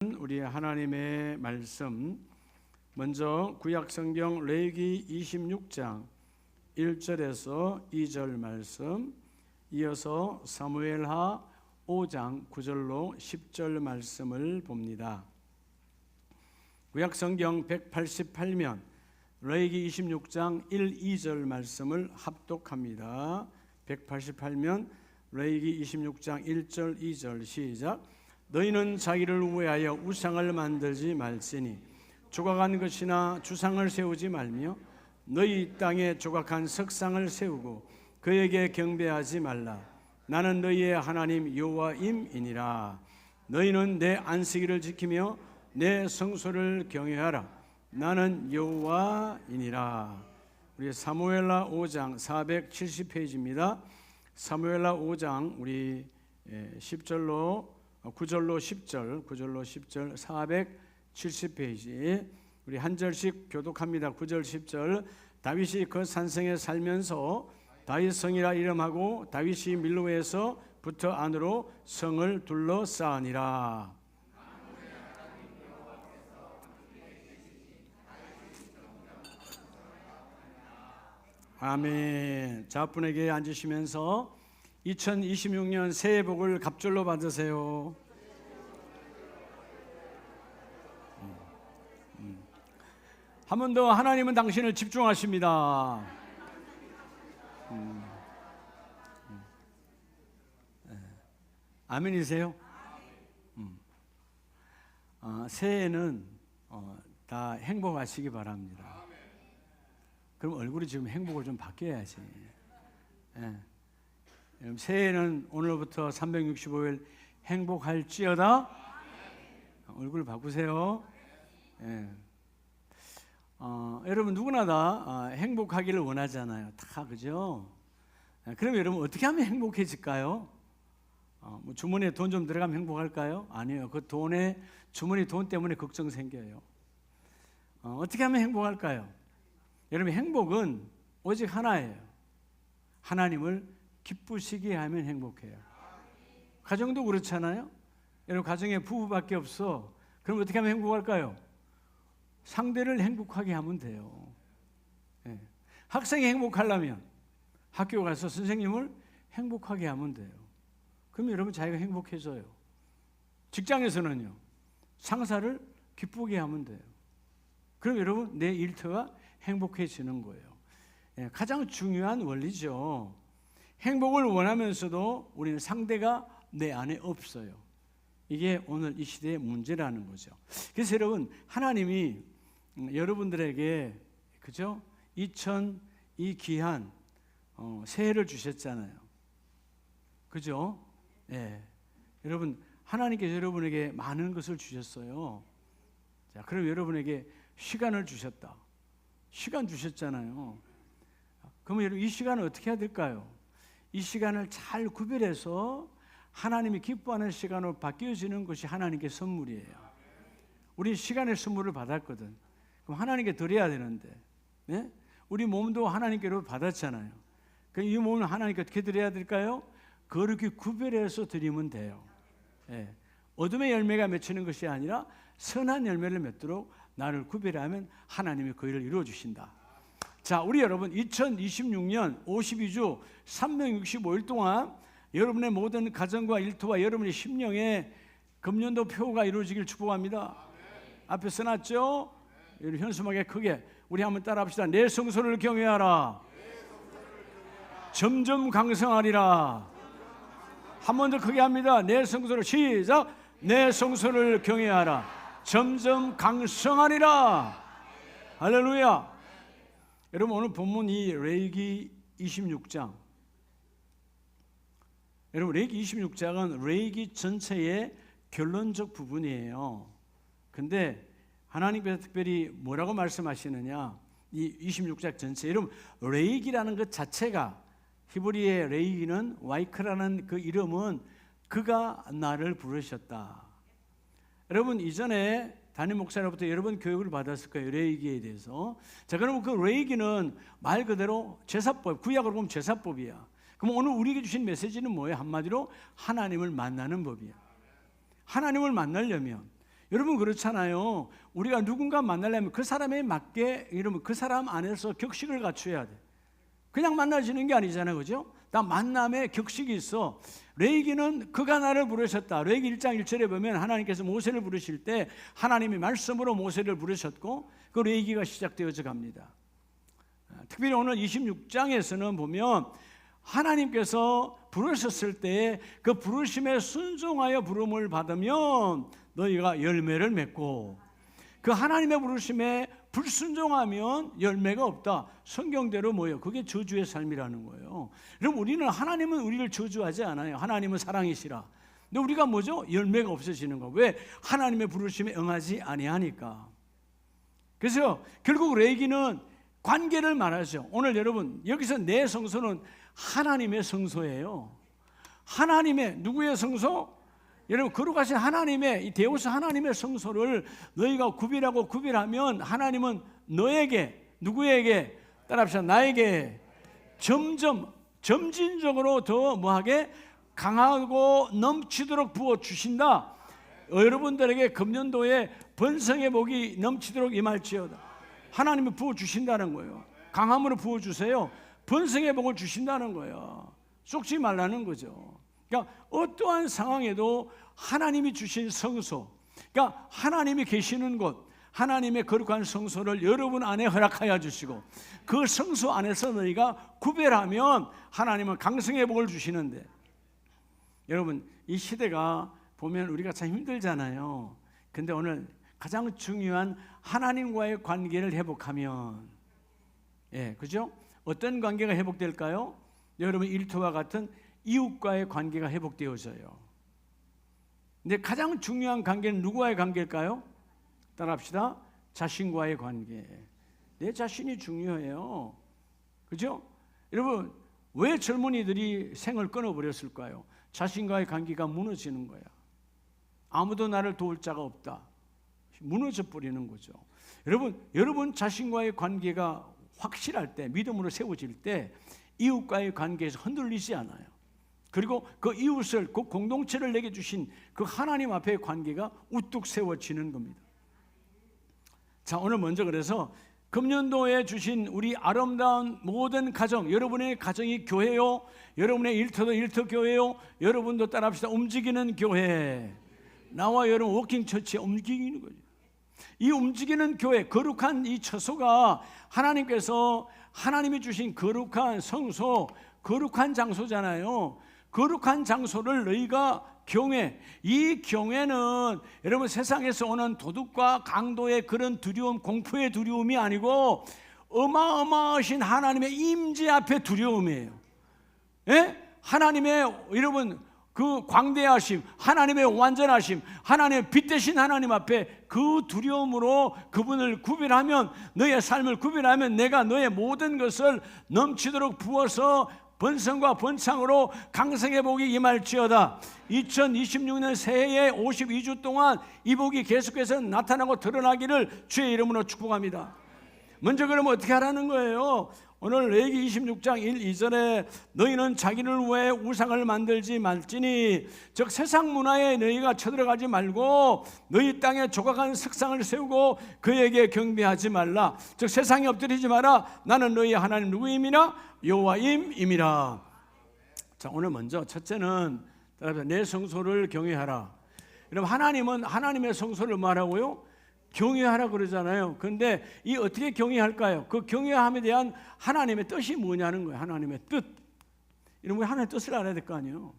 우리 하나님의 말씀, 먼저 구약성경 레위기 26장 1절에서 2절 말씀, 이어서 사무엘하 5장 9절로 10절 말씀을 봅니다. 구약성경 188면 레위기 26장 1, 2절 말씀을 합독합니다. 188면 레위기 26장 1절 2절 시작. 너희는 자기를 우애하여 우상을 만들지 말지니 조각한 것이나 주상을 세우지 말며 너희 땅에 조각한 석상을 세우고 그에게 경배하지 말라. 나는 너희의 하나님 여호와임이니라. 너희는 내 안식일을 지키며 내 성소를 경외하라. 나는 여호와이니라. 우리 사무엘하 5장 470페이지입니다. 사무엘하 5장 우리 10절로 9절로 10절 470페이지 우리 한 절씩 교독합니다. 9절 10절. 다윗이 그 산성에 살면서 다윗성이라 이름하고 다윗이 밀로에서 부터 안으로 성을 둘러싸니라. 아멘. 자분에게 앉으시면서 2026년 새해 복을 갑절로 받으세요. 한 번 더 하나님은 당신을 집중하십니다. 아멘이세요? 새해에는 다 행복하시기 바랍니다. 그럼 얼굴이 지금 행복을 좀 바뀌어야지. 새해는 오늘부터 365일 행복할지어다. 얼굴 바꾸세요. 여러분 누구나 다 행복하기를 원하잖아요. 다 그죠? 그럼 여러분 어떻게 하면 행복해질까요? 뭐 주머니에 돈 좀 들어가면 행복할까요? 아니에요. 그 돈에 주머니 돈 때문에 걱정 생겨요. 어떻게 하면 행복할까요? 여러분 행복은 오직 하나예요. 하나님을 기쁘시게 하면 행복해요. 가정도 그렇잖아요. 여러분 가정에 부부밖에 없어. 그럼 어떻게 하면 행복할까요? 상대를 행복하게 하면 돼요. 학생이 행복하려면 학교 가서 선생님을 행복하게 하면 돼요. 그럼 여러분 자기가 행복해져요. 직장에서는요, 상사를 기쁘게 하면 돼요. 그럼 여러분 내 일터가 행복해지는 거예요. 가장 중요한 원리죠. 행복을 원하면서도 우리는 상대가 내 안에 없어요. 이게 오늘 이 시대의 문제라는 거죠. 그래서 여러분 하나님이 여러분들에게 그죠? 이 귀한 새해를 주셨잖아요. 그죠? 네. 여러분 하나님께서 여러분에게 많은 것을 주셨어요. 자, 그럼 여러분에게 시간을 주셨다. 시간 주셨잖아요. 그러면 여러분 이 시간을 어떻게 해야 될까요? 이 시간을 잘 구별해서 하나님이 기뻐하는 시간으로 바뀌어지는 것이 하나님께 선물이에요. 우리 시간의 선물을 받았거든. 그럼 하나님께 드려야 되는데, 네? 우리 몸도 하나님께로 받았잖아요. 그럼 이 몸을 하나님께 어떻게 드려야 될까요? 그렇게 구별해서 드리면 돼요. 네. 어둠의 열매가 맺히는 것이 아니라 선한 열매를 맺도록 나를 구별하면 하나님이 그 일을 이루어 주신다. 자, 우리 여러분 2026년 52주 365일 동안 여러분의 모든 가정과 일터와 여러분의 심령에 금년도 표가 이루어지길 축복합니다. 앞에 써놨죠? 여러분 현수막에 크게 우리 한번 따라합시다. 내 성소를 경외하라. 점점 강성하리라. 한 번 더 크게 합니다. 내 성소를 시작. 내 성소를 경외하라. 점점 강성하리라. 할렐루야. 여러분 오늘 본문 이 레위기 26장, 여러분 레위기 26장은 레위기 전체의 결론적 부분이에요. 근데 하나님께서 특별히 뭐라고 말씀하시느냐, 이 26장 전체, 여러분 레위기라는 것 자체가 히브리의 레위기는 와이크라는 그 이름은 그가 나를 부르셨다. 여러분 이전에 담임 목사로부터 여러 번 교육을 받았을 거예요. 레위기에 대해서. 자, 그러면 그 레위기는 말 그대로 제사법, 구약으로 보면 제사법이야. 그럼 오늘 우리에게 주신 메시지는 뭐예요? 한마디로 하나님을 만나는 법이야. 하나님을 만나려면 여러분 그렇잖아요. 우리가 누군가 만나려면 그 사람에 맞게 여러분 그 사람 안에서 격식을 갖춰야 돼. 그냥 만나지는 게 아니잖아요, 그죠? 다 만남에 격식이 있어. 레위기는 그가 나를 부르셨다. 레위기 1장 1절에 보면 하나님께서 모세를 부르실 때 하나님이 말씀으로 모세를 부르셨고 그 레위기가 시작되어져 갑니다. 특별히 오늘 26장에서는 보면 하나님께서 부르셨을 때 그 부르심에 순종하여 부름을 받으면 너희가 열매를 맺고 그 하나님의 부르심에 불순종하면 열매가 없다. 성경대로 뭐예요? 그게 저주의 삶이라는 거예요. 여러분 우리는 하나님은 우리를 저주하지 않아요. 하나님은 사랑이시라. 근데 우리가 뭐죠? 열매가 없어지는 거. 왜? 하나님의 부르심에 응하지 아니하니까. 그래서 결국 레위기는 관계를 말하죠. 오늘 여러분 여기서 내 성소는 하나님의 성소예요. 하나님의 누구의 성소? 여러분 거룩하신 하나님의 이 데우스 하나님의 성소를 너희가 구별하면 하나님은 너에게 누구에게 따라합시다. 나에게 점진적으로 더 뭐하게 강하고 넘치도록 부어 주신다. 여러분들에게 금년도에 번성의 복이 넘치도록 임할지어다. 하나님이 부어 주신다는 거예요. 강함으로 부어 주세요. 번성의 복을 주신다는 거예요. 쏟지 말라는 거죠. 그러니까 어떠한 상황에도 하나님이 주신 성소, 그러니까 하나님이 계시는 곳, 하나님의 거룩한 성소를 여러분 안에 허락하여 주시고 그 성소 안에서 너희가 구별하면 하나님은 강성의 복을 주시는데, 여러분 이 시대가 보면 우리가 참 힘들잖아요. 근데 오늘 가장 중요한 하나님과의 관계를 회복하면, 그죠? 어떤 관계가 회복될까요? 여러분 일터와 같은 이웃과의 관계가 회복되어져요. 근데 가장 중요한 관계는 누구와의 관계일까요? 따라합시다. 자신과의 관계. 내 자신이 중요해요. 그죠? 여러분 왜 젊은이들이 생을 끊어버렸을까요? 자신과의 관계가 무너지는 거야. 아무도 나를 도울 자가 없다. 무너져 버리는 거죠. 여러분 자신과의 관계가 확실할 때, 믿음으로 세워질 때 이웃과의 관계에서 흔들리지 않아요. 그리고 그 이웃을, 그 공동체를 내게 주신 그 하나님 앞의 관계가 우뚝 세워지는 겁니다. 자, 오늘 먼저 그래서 금년도에 주신 우리 아름다운 모든 가정, 여러분의 가정이 교회요, 여러분의 일터도 일터 교회요, 여러분도 따라합시다. 움직이는 교회. 나와 여러분 워킹 처치에 움직이는 거죠. 이 움직이는 교회, 거룩한 이 처소가 하나님께서 하나님이 주신 거룩한 성소, 거룩한 장소잖아요. 거룩한 장소를 너희가 경외, 이 경외는 여러분 세상에서 오는 도둑과 강도의 그런 두려움, 공포의 두려움이 아니고 어마어마하신 하나님의 임재 앞에 두려움이에요. 하나님의 여러분 그 광대하심, 하나님의 완전하심, 하나님의 빛 대신 하나님 앞에 그 두려움으로 그분을 구별하면, 너의 삶을 구별하면 내가 너의 모든 것을 넘치도록 부어서 번성과 번창으로 강성의 복이 임할지어다. 2026년 새해에 52주 동안 이 복이 계속해서 나타나고 드러나기를 주의 이름으로 축복합니다. 먼저 그러면 어떻게 하라는 거예요? 오늘 레위기 26장 1, 2절에 너희는 자기를 위해 우상을 만들지 말지니, 즉 세상 문화에 너희가 쳐들어가지 말고 너희 땅에 조각한 석상을 세우고 그에게 경배하지 말라. 즉 세상에 엎드리지 마라. 나는 너희 하나님 누구임이라? 여호와임이라. 자, 오늘 먼저 첫째는 내 성소를 경외하라. 여러분 하나님은 하나님의 성소를 말하고요 경외하라 그러잖아요. 그런데 이 어떻게 경외할까요? 그 경외함에 대한 하나님의 뜻이 뭐냐는 거예요. 하나님의 뜻. 이런 하나님의 뜻을 알아야 될 거 아니에요.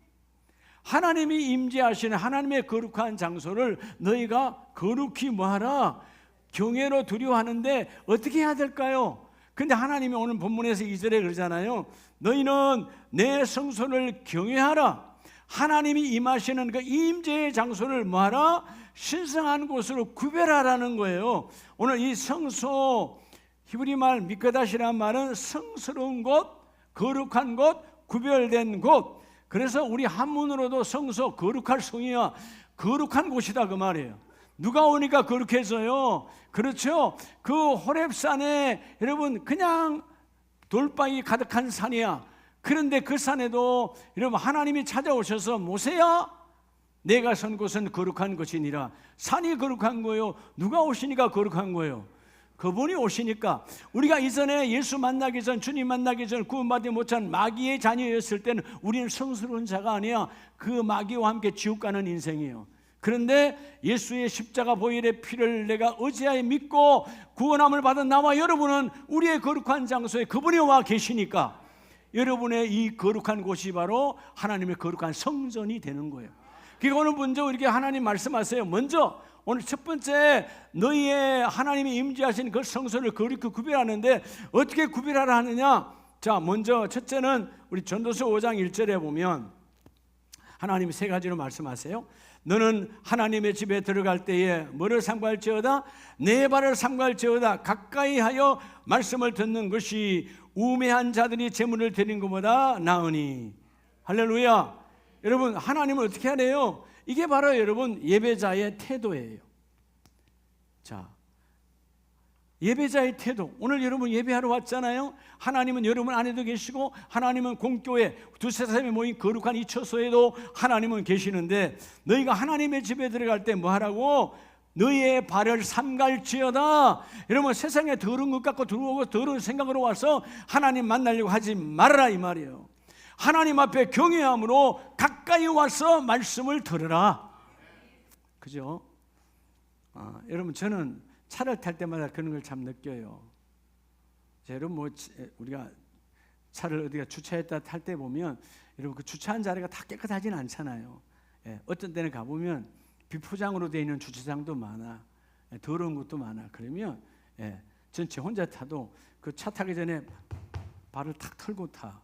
하나님이 임재하시는 하나님의 거룩한 장소를 너희가 거룩히 뭐하라? 경외로 두려워하는데 어떻게 해야 될까요? 근데 하나님이 오늘 본문에서 2절에 그러잖아요. 너희는 내 성소를 경외하라. 하나님이 임하시는 그 임재의 장소를 뭐하라? 신성한 곳으로 구별하라는 거예요. 오늘 이 성소, 히브리 말 미크다시라는 말은 성스러운 곳, 거룩한 곳, 구별된 곳. 그래서 우리 한문으로도 성소, 거룩할 성이야, 거룩한 곳이다 그 말이에요. 누가 오니까 거룩해져요? 그렇죠. 그 호렙산에 여러분 그냥 돌방이 가득한 산이야. 그런데 그 산에도 여러분 하나님이 찾아오셔서 모세야 내가 선 곳은 거룩한 것이니라. 산이 거룩한 거예요? 누가 오시니까 거룩한 거예요? 그분이 오시니까. 우리가 이전에 예수 만나기 전, 주님 만나기 전 구원받지 못한 마귀의 자녀였을 때는 우리는 성스러운 자가 아니야. 그 마귀와 함께 지옥 가는 인생이에요. 그런데 예수의 십자가 보혈의 피를 내가 의지하여 믿고 구원함을 받은 나와 여러분은 우리의 거룩한 장소에 그분이 와 계시니까 여러분의 이 거룩한 곳이 바로 하나님의 거룩한 성전이 되는 거예요. 그러니까 오늘 먼저 이렇게 하나님 말씀하세요. 먼저 오늘 첫 번째, 너희의 하나님이 임재하신 그 성전을 거룩히 구별하는데 어떻게 구별하라 하느냐? 자, 먼저 첫째는 우리 전도서 5장 1절에 보면 하나님이 세 가지로 말씀하세요. 너는 하나님의 집에 들어갈 때에 뭐를 삼갈지어다? 내 발을 삼갈지어다. 가까이 하여 말씀을 듣는 것이 우매한 자들이 제물을 드리는 것보다 나으니. 할렐루야. 여러분, 하나님은 어떻게 하래요? 이게 바로 여러분 예배자의 태도예요. 자, 예배자의 태도. 오늘 여러분 예배하러 왔잖아요. 하나님은 여러분 안에도 계시고 하나님은 공교회 두세 사람이 모인 거룩한 이 처소에도 하나님은 계시는데 너희가 하나님의 집에 들어갈 때 뭐 하라고? 너희의 발을 삼갈지어다. 여러분, 세상에 더러운 것 갖고 들어오고 더러운 생각으로 와서 하나님 만나려고 하지 말아라 이 말이에요. 하나님 앞에 경외함으로 가까이 와서 말씀을 들으라. 그죠? 여러분, 저는 차를 탈 때마다 그런 걸 참 느껴요. 여러분, 우리가 차를 어디가 주차했다 탈 때 보면 여러분 그 주차한 자리가 다 깨끗하진 않잖아요. 어떤 때는 가보면 비포장으로 되어 있는 주차장도 많아. 더러운 것도 많아. 그러면 전체 혼자 타도 그 차 타기 전에 발을 탁 털고 타.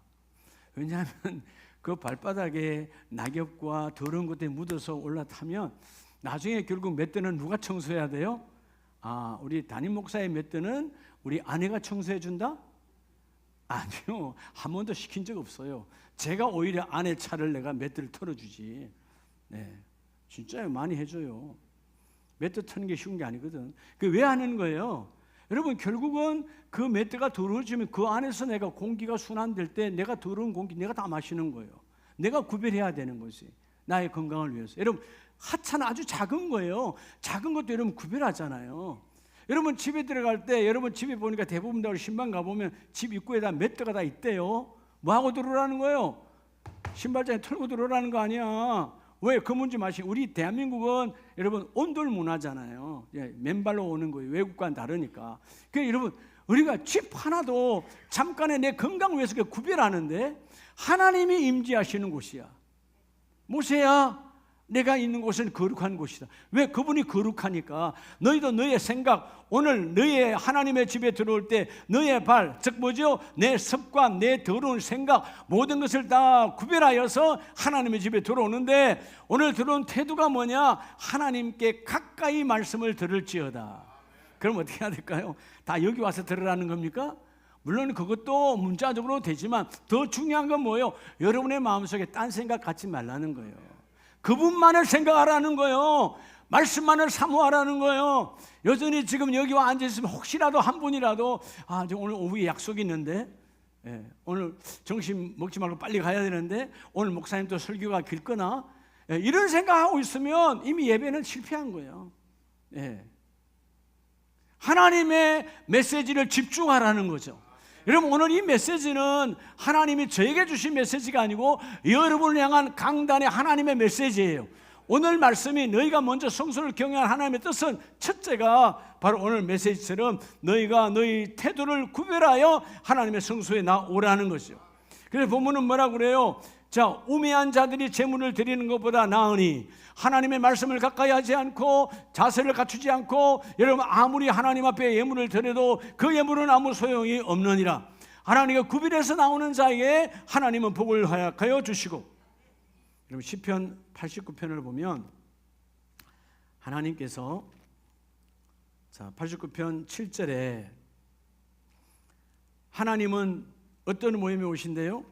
왜냐하면 그 발바닥에 낙엽과 더러운 것들이 묻어서 올라타면 나중에 결국 몇 대는 누가 청소해야 돼요? 우리 담임 목사의 몇 대는 우리 아내가 청소해 준다? 아니요, 한 번도 시킨 적 없어요. 제가 오히려 아내 차를 내가 몇 대를 털어주지. 네, 진짜요, 많이 해줘요. 몇 대 터는 게 쉬운 게 아니거든. 그 왜 하는 거예요? 여러분, 결국은 그 몇 대가 더러워지면 그 안에서 내가 공기가 순환될 때 내가 더러운 공기 내가 다 마시는 거예요. 내가 구별해야 되는 거지. 나의 건강을 위해서. 여러분, 하차는 아주 작은 거예요. 작은 것도 여러분 구별하잖아요. 여러분 집에 들어갈 때 여러분 집에 보니까 대부분 다 신방 가보면 집 입구에다 몇 대가 다 있대요. 뭐하고 들어오라는 거예요? 신발장에 털고 들어오라는 거 아니야. 왜? 그 문제 마시고. 우리 대한민국은 여러분 온돌 문화잖아요. 맨발로 오는 거예요. 외국과는 다르니까. 그러니까 여러분, 우리가 집 하나도 잠깐의 내 건강을 위해서 구별하는데 하나님이 임재하시는 곳이야. 모세야, 내가 있는 곳은 거룩한 곳이다. 왜? 그분이 거룩하니까. 너희도 너의 생각, 오늘 너의 하나님의 집에 들어올 때 너의 발, 즉 뭐죠? 내 습관, 내 더러운 생각, 모든 것을 다 구별하여서 하나님의 집에 들어오는데 오늘 들어온 태도가 뭐냐? 하나님께 가까이 말씀을 들을지어다. 그럼 어떻게 해야 될까요? 다 여기 와서 들으라는 겁니까? 물론 그것도 문자적으로 되지만 더 중요한 건 뭐예요? 여러분의 마음속에 딴 생각 갖지 말라는 거예요. 그분만을 생각하라는 거예요. 말씀만을 사모하라는 거예요. 여전히 지금 여기 와 앉아있으면 혹시라도 한 분이라도 저 오늘 오후에 약속이 있는데 오늘 점심 먹지 말고 빨리 가야 되는데 오늘 목사님 또 설교가 길거나 이런 생각하고 있으면 이미 예배는 실패한 거예요. 하나님의 메시지를 집중하라는 거죠. 여러분, 오늘 이 메시지는 하나님이 저에게 주신 메시지가 아니고 여러분을 향한 강단의 하나님의 메시지예요. 오늘 말씀이 너희가 먼저 성소를 경외한 하나님의 뜻은 첫째가 바로 오늘 메시지처럼 너희가 너희 태도를 구별하여 하나님의 성소에 나오라는 거죠. 그래서 본문은 뭐라고 그래요? 자, 우매한 자들이 제물을 드리는 것보다 나으니. 하나님의 말씀을 가까이 하지 않고 자세를 갖추지 않고 여러분 아무리 하나님 앞에 예물을 드려도 그 예물은 아무 소용이 없느니라. 하나님과 구별해서 나오는 자에게 하나님은 복을 허락하여 주시고. 여러분 시편 89편을 보면 하나님께서 89편 7절에 하나님은 어떤 모임에 오신대요?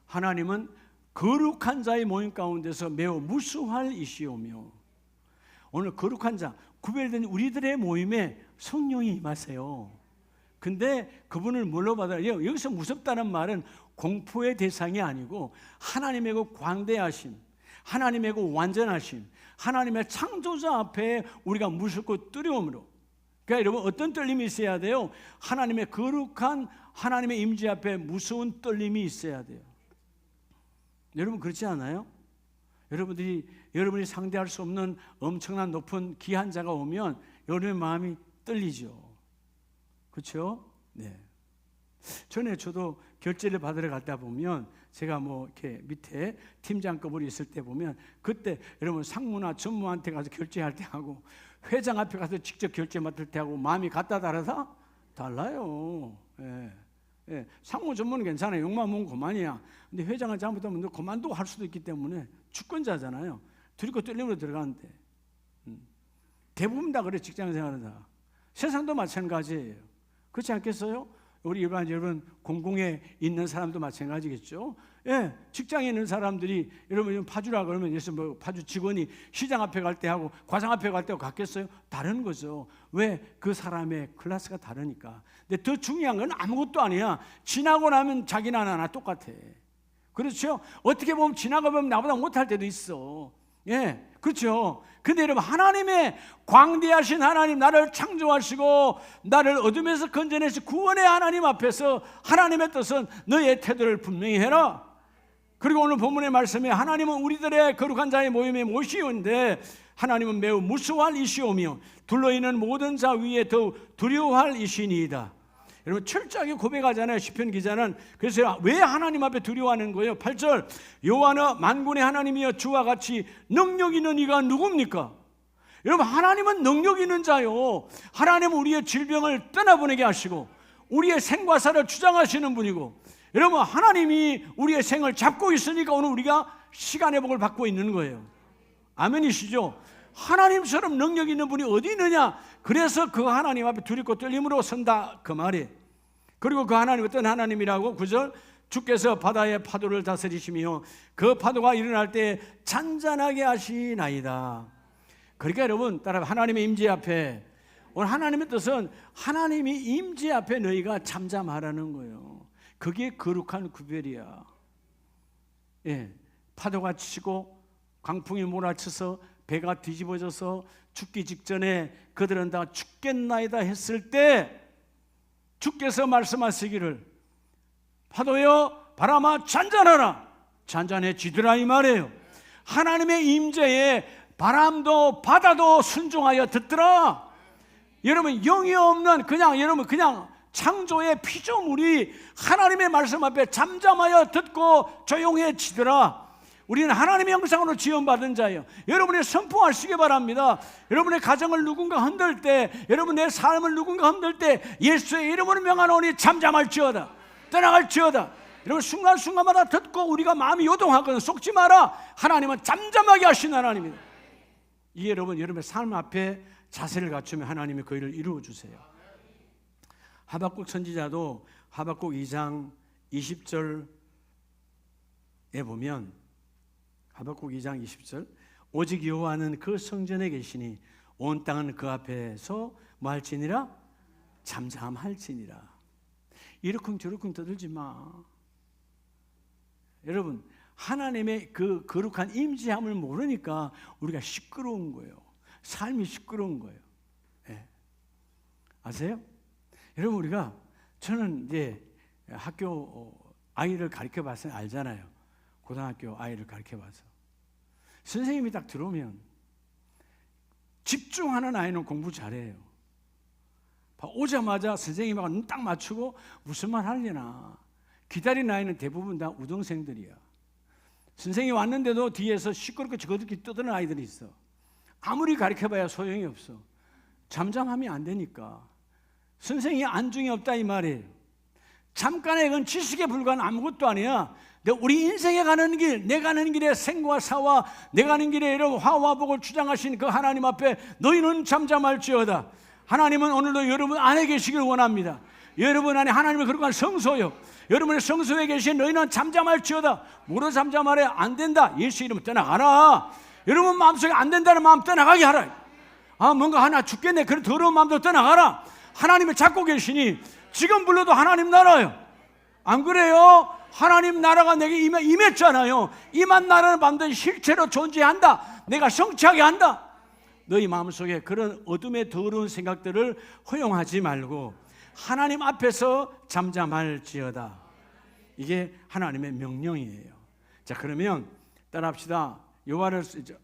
하나님은 거룩한 자의 모임 가운데서 매우 무수할 이시오며. 오늘 거룩한 자, 구별된 우리들의 모임에 성령이 임하세요. 근데 그분을 뭘로 받아요? 여기서 무섭다는 말은 공포의 대상이 아니고 하나님의 그 광대하심, 하나님의 그 완전하심, 하나님의 창조자 앞에 우리가 무섭고 두려움으로. 그러니까 여러분 어떤 떨림이 있어야 돼요? 하나님의 거룩한 하나님의 임재 앞에 무서운 떨림이 있어야 돼요. 여러분 그렇지 않아요? 여러분이 상대할 수 없는 엄청난 높은 귀한 자가 오면 여러분의 마음이 떨리죠. 그렇죠? 네. 전에 저도 결제를 받으러 갔다 보면 제가 뭐 이렇게 밑에 팀장급으로 있을 때 보면 그때 여러분 상무나 전무한테 가서 결제할 때 하고 회장 앞에 가서 직접 결제 맡을 때 하고 마음이 같다 다르다? 달라요. 예. 예. 상무 전무는 괜찮아요. 욕만 먹으면 그만이야. 근데 회장을 잘못하면 너 그만두고 할 수도 있기 때문에 주권자잖아요. 두렵고 떨림으로 들어가는데 대부분 다 그래. 직장생활은 다. 세상도 마찬가지예요. 그렇지 않겠어요? 우리 일반 여러분 공공에 있는 사람도 마찬가지겠죠. 예, 직장에 있는 사람들이 여러분 파주라 그러면 예를 뭐 파주 직원이 시장 앞에 갈 때 하고 과장 앞에 갈 때 같겠어요? 다른 거죠. 왜? 그 사람의 클래스가 다르니까. 근데 더 중요한 건 아무것도 아니야. 지나고 나면 자기나 나나 똑같아. 그렇죠? 어떻게 보면 지나가 보면 나보다 못할 때도 있어. 예, 그렇죠. 근데 여러분 하나님의 광대하신 하나님, 나를 창조하시고 나를 어둠에서 건져내시 구원의 하나님 앞에서 하나님의 뜻은 너의 태도를 분명히 해라. 그리고 오늘 본문의 말씀에 하나님은 우리들의 거룩한 자의 모임에 모시오는데 하나님은 매우 무서워할 이시오며 둘러있는 모든 자 위에 더욱 두려워할 이시니이다. 여러분 철저하게 고백하잖아요. 시편 기자는. 그래서 왜 하나님 앞에 두려워하는 거예요? 8절 여호와는 만군의 하나님이여 주와 같이 능력 있는 이가 누굽니까? 여러분 하나님은 능력 있는 자요. 하나님은 우리의 질병을 떠나보내게 하시고 우리의 생과 사를 주장하시는 분이고 여러분 하나님이 우리의 생을 잡고 있으니까 오늘 우리가 시간의 복을 받고 있는 거예요. 아멘이시죠? 하나님처럼 능력 있는 분이 어디 있느냐? 그래서 그 하나님 앞에 두렵고 떨림으로 선다 그 말이에요. 그리고 그 하나님 어떤 하나님이라고? 9절 주께서 바다의 파도를 다스리시며 그 파도가 일어날 때 잔잔하게 하시나이다. 그러니까 여러분 따라 하나님의 임재 앞에 오늘 하나님의 뜻은 하나님이 임재 앞에 너희가 잠잠하라는 거예요. 그게 거룩한 구별이야. 예, 파도가 치고 강풍이 몰아쳐서 배가 뒤집어져서 죽기 직전에 그들은 다 죽겠나이다 했을 때 주께서 말씀하시기를 파도여 바람아 잔잔하라. 잔잔해지더라 이 말이에요. 하나님의 임재에 바람도 바다도 순종하여 듣더라. 여러분 영이 없는 그냥 창조의 피조물이 하나님의 말씀 앞에 잠잠하여 듣고 조용해지더라. 우리는 하나님의 형상으로 지원받은 자예요. 여러분이 선포하시기 바랍니다. 여러분의 가정을 누군가 흔들 때, 여러분의 삶을 누군가 흔들 때 예수의 이름으로 명하노니 잠잠할지어다, 떠나갈지어다. 여러분 순간순간마다 듣고 우리가 마음이 요동하거든 속지 마라. 하나님은 잠잠하게 하신 하나님입니다. 이게 여러분의 삶 앞에 자세를 갖추면 하나님이 그 일을 이루어 주세요. 하박국 선지자도 하박국 2장 20절에 보면 하박국 2장 20절 오직 여호와는 그 성전에 계시니 온 땅은 그 앞에서 뭐 할지니라? 잠잠할지니라. 이러쿵저러쿵 떠들지 마. 여러분 하나님의 그 거룩한 임재함을 모르니까 우리가 시끄러운 거예요. 삶이 시끄러운 거예요. 네. 아세요? 여러분 저는 이제 학교 아이를 가르쳐 봤어요. 알잖아요. 고등학교 아이를 가르쳐 봐서 선생님이 딱 들어오면 집중하는 아이는 공부 잘해요. 오자마자 선생님하고 눈 딱 맞추고 무슨 말 하려나 기다리는 아이는 대부분 다 우등생들이야. 선생님이 왔는데도 뒤에서 시끄럽게 저거들끼리 떠드는 아이들이 있어. 아무리 가르쳐봐야 소용이 없어. 잠잠하면 안 되니까. 선생님이 안중이 없다 이 말이에요. 잠깐의 그건 지식에 불과한 아무것도 아니야. 우리 인생에 가는 길, 내 가는 길에 생과 사와 내 가는 길에 이런 화와 복을 주장하신 그 하나님 앞에 너희는 잠잠할지어다. 하나님은 오늘도 여러분 안에 계시길 원합니다. 여러분 안에 하나님의 거룩한 성소요. 여러분의 성소에 계신 너희는 잠잠할지어다. 뭐로 잠잠하래? 안 된다. 예수 이름으로 떠나가라. 여러분 마음속에 안 된다는 마음 떠나가게 하라. 뭔가 하나 죽겠네. 그런 더러운 마음도 떠나가라. 하나님을 잡고 계시니 지금 불러도 하나님 나라요. 안 그래요? 하나님 나라가 내게 임했잖아요. 임한 나라는 반드시 실체로 존재한다. 내가 성취하게 한다. 너희 마음속에 그런 어둠의 더러운 생각들을 허용하지 말고 하나님 앞에서 잠잠할지어다. 이게 하나님의 명령이에요. 자, 그러면 따라합시다. 여호와를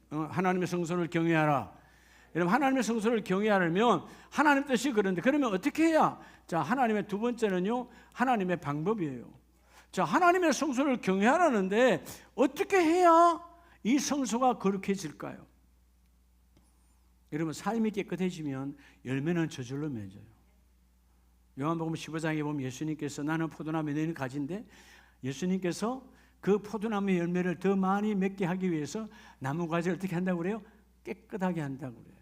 하나님의 성소를 경외하라. 여러분, 하나님의 성소를 경외하려면 하나님 뜻이 그런데 그러면 어떻게 해야? 자, 하나님의 두 번째는요, 하나님의 방법이에요. 자, 하나님의 성소를 경외하라는데 어떻게 해야 이 성소가 거룩해질까요? 여러분, 삶이 깨끗해지면 열매는 저절로 맺어요. 요한복음 15장에 보면 예수님께서 나는 포도나무에 너희는 가지인데 예수님께서 그 포도나무의 열매를 더 많이 맺게 하기 위해서 나무 가지를 어떻게 한다고 그래요? 깨끗하게 한다고 그래요.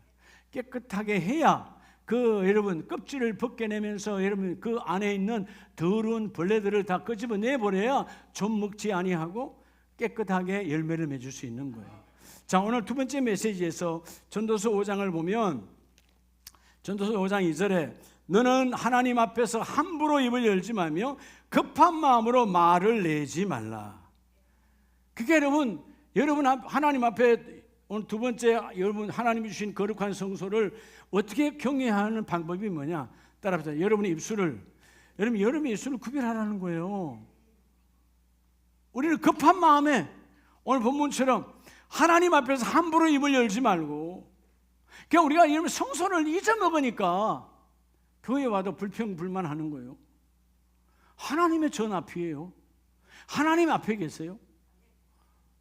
깨끗하게 해야 여러분 껍질을 벗겨내면서 여러분 그 안에 있는 더러운 벌레들을 다 끄집어 내버려야 좀 먹지 아니하고 깨끗하게 열매를 맺을 수 있는 거예요. 자, 오늘 두 번째 메시지에서 전도서 5장을 보면 전도서 5장 2절에 너는 하나님 앞에서 함부로 입을 열지 말며 급한 마음으로 말을 내지 말라. 그게 여러분 하나님 앞에 오늘 두 번째 여러분 하나님이 주신 거룩한 성소를 어떻게 경외하는 방법이 뭐냐? 따라합시다. 여러분의 입술을 구별하라는 거예요. 우리는 급한 마음에 오늘 본문처럼 하나님 앞에서 함부로 입을 열지 말고 그냥 우리가 이런 성소를 잊어먹으니까 교회 와도 불평불만하는 거예요. 하나님의 전 앞이에요. 하나님 앞에 계세요.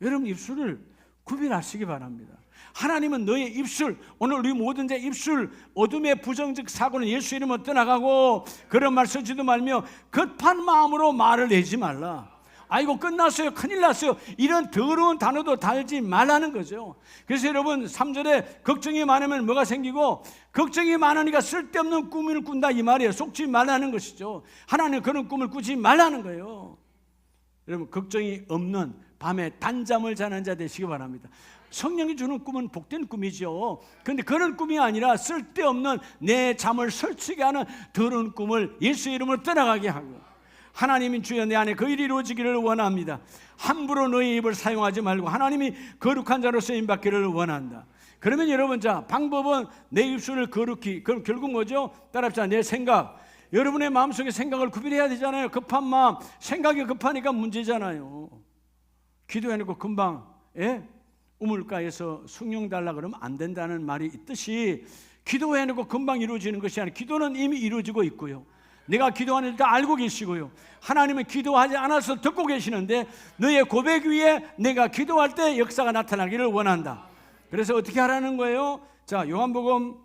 여러분 입술을 구별하시기 바랍니다. 하나님은 너의 입술, 오늘 우리 모든 자 입술, 어둠의 부정적 사고는 예수 이름으로 떠나가고 그런 말 쓰지도 말며 급한 마음으로 말을 내지 말라. 아이고 끝났어요, 큰일 났어요, 이런 더러운 단어도 달지 말라는 거죠. 그래서 여러분 3절에 걱정이 많으면 뭐가 생기고 걱정이 많으니까 쓸데없는 꿈을 꾼다 이 말이에요. 속지 말라는 것이죠. 하나님 그런 꿈을 꾸지 말라는 거예요. 여러분 걱정이 없는 밤에 단잠을 자는 자 되시기 바랍니다. 성령이 주는 꿈은 복된 꿈이죠. 그런데 그런 꿈이 아니라 쓸데없는 내 잠을 설치게 하는 더러운 꿈을 예수 이름으로 떠나가게 하고 하나님이 주여 내 안에 그 일이 이루어지기를 원합니다. 함부로 너의 입을 사용하지 말고 하나님이 거룩한 자로 쓰임받기를 원한다. 그러면 여러분 자 방법은 내 입술을 거룩히, 그럼 결국 뭐죠? 따라합시다. 내 생각, 여러분의 마음속에 생각을 구별해야 되잖아요. 급한 마음, 생각이 급하니까 문제잖아요. 기도해놓고 금방 우물가에서 숭늉 달라 그러면 안 된다는 말이 있듯이 기도해놓고 금방 이루어지는 것이 아니라 기도는 이미 이루어지고 있고요. 내가 기도하는 줄 알고 계시고요. 하나님은 기도하지 않아서 듣고 계시는데 너의 고백 위에 내가 기도할 때 역사가 나타나기를 원한다. 그래서 어떻게 하라는 거예요? 자, 요한복음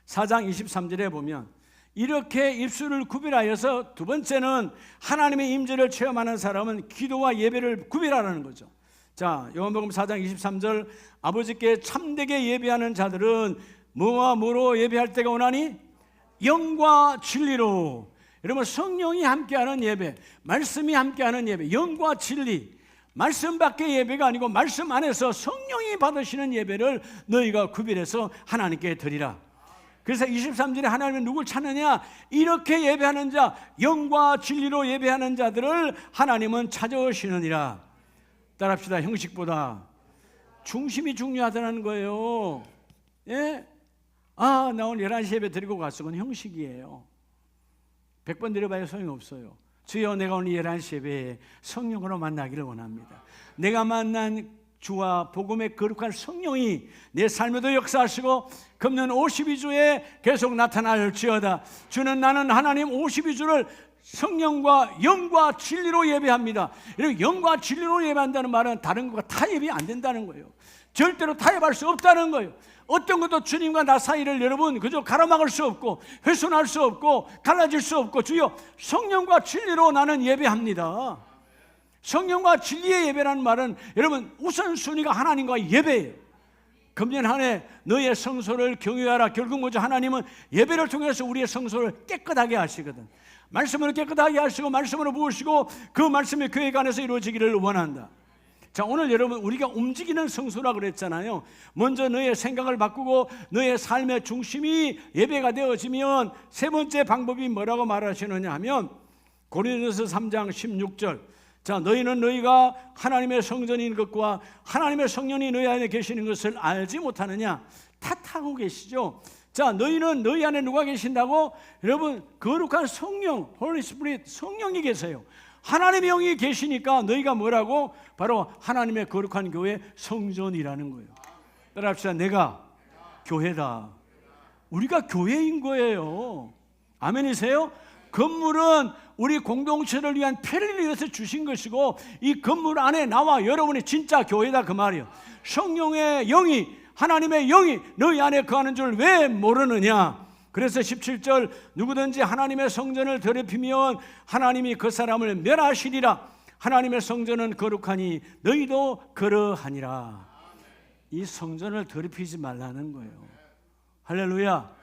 4장 23절에 보면 이렇게 입술을 구별하여서 두 번째는 하나님의 임재를 체험하는 사람은 기도와 예배를 구별하라는 거죠. 자, 요한복음 4장 23절 아버지께 참되게 예배하는 자들은 뭐와 뭐로 예배할 때가 오나니? 영과 진리로. 여러분 성령이 함께하는 예배, 말씀이 함께하는 예배, 영과 진리, 말씀 밖의 예배가 아니고 말씀 안에서 성령이 받으시는 예배를 너희가 구별해서 하나님께 드리라. 그래서 23절에 하나님은 누굴 찾느냐? 이렇게 예배하는 자, 영과 진리로 예배하는 자들을 하나님은 찾아오시느니라. 따라합시다. 형식보다 중심이 중요하다는 거예요. 예? 나 오늘 11시 예배 드리고 갔어. 그건 형식이에요. 100번 드려봐야 소용없어요. 주여 내가 오늘 11시 예배에 성령으로 만나기를 원합니다. 내가 만난 주와 복음의 거룩한 성령이 내 삶에도 역사하시고 금년 52주에 계속 나타날지어다. 주는 나는 하나님 52주를 성령과 영과 진리로 예배합니다. 이렇게 영과 진리로 예배한다는 말은 다른 것과 타협이 안 된다는 거예요. 절대로 타협할 수 없다는 거예요. 어떤 것도 주님과 나 사이를 여러분 그저 가로막을 수 없고 훼손할 수 없고 갈라질 수 없고 주여 성령과 진리로 나는 예배합니다. 성령과 진리의 예배라는 말은 여러분 우선순위가 하나님과 예배예요. 금년 한 해 너의 성소를 경외하라. 결국 뭐죠? 하나님은 예배를 통해서 우리의 성소를 깨끗하게 하시거든. 말씀으로 깨끗하게 하시고 말씀으로 부으시고 그 말씀이 교회 안에서 이루어지기를 원한다. 자, 오늘 여러분 우리가 움직이는 성소라 그랬잖아요. 먼저 너의 생각을 바꾸고 너의 삶의 중심이 예배가 되어지면 세 번째 방법이 뭐라고 말하시느냐 하면 고린도서 3장 16절. 자, 너희는 너희가 하나님의 성전인 것과 하나님의 성령이 너희 안에 계시는 것을 알지 못하느냐? 탓하고 계시죠. 자, 너희는 너희 안에 누가 계신다고? 여러분, 거룩한 성령, Holy Spirit, 성령이 계세요. 하나님의 영이 계시니까 너희가 뭐라고? 바로 하나님의 거룩한 교회 성전이라는 거예요. 따라합시다. 내가 교회다. 우리가 교회인 거예요. 아멘이세요? 건물은 우리 공동체를 위한 편리를 위해서 주신 것이고, 이 건물 안에 나와 여러분이 진짜 교회다 그 말이에요. 성령의 영이, 하나님의 영이 너희 안에 거하는 줄 왜 모르느냐? 그래서 17절, 누구든지 하나님의 성전을 더럽히면 하나님이 그 사람을 멸하시리라. 하나님의 성전은 거룩하니 너희도 그러하니라. 이 성전을 더럽히지 말라는 거예요. 할렐루야.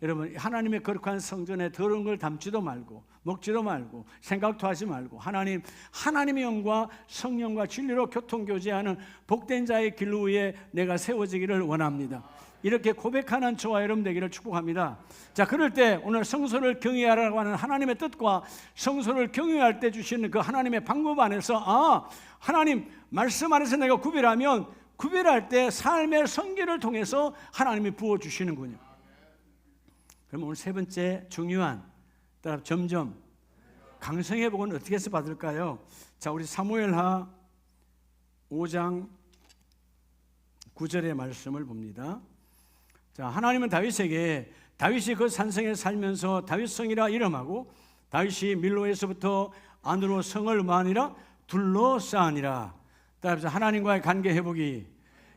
여러분, 하나님의 거룩한 성전에 더러운 걸 담지도 말고 먹지도 말고 생각도 하지 말고 하나님의 영과 성령과 진리로 교통교제하는 복된 자의 길 위에 내가 세워지기를 원합니다. 이렇게 고백하는 저와 여러분 되기를 축복합니다. 자, 그럴 때 오늘 성소를 경외하라고 하는 하나님의 뜻과 성소를 경외할 때 주시는 그 하나님의 방법 안에서, 하나님 말씀 안에서 내가 구별하면 구별할 때 삶의 성결을 통해서 하나님이 부어주시는군요. 그럼 오늘 세 번째 중요한, 따라 점점 강성의 복은 어떻게 해서 받을까요? 자, 우리 사무엘하 5장 9절의 말씀을 봅니다. 자, 하나님은 다윗에게 다윗이 그 산성에 살면서 다윗성이라 이름하고 다윗이 밀로에서부터 안으로 성을 뭐하니라? 둘러싸니라. 따라서 하나님과의 관계 회복이,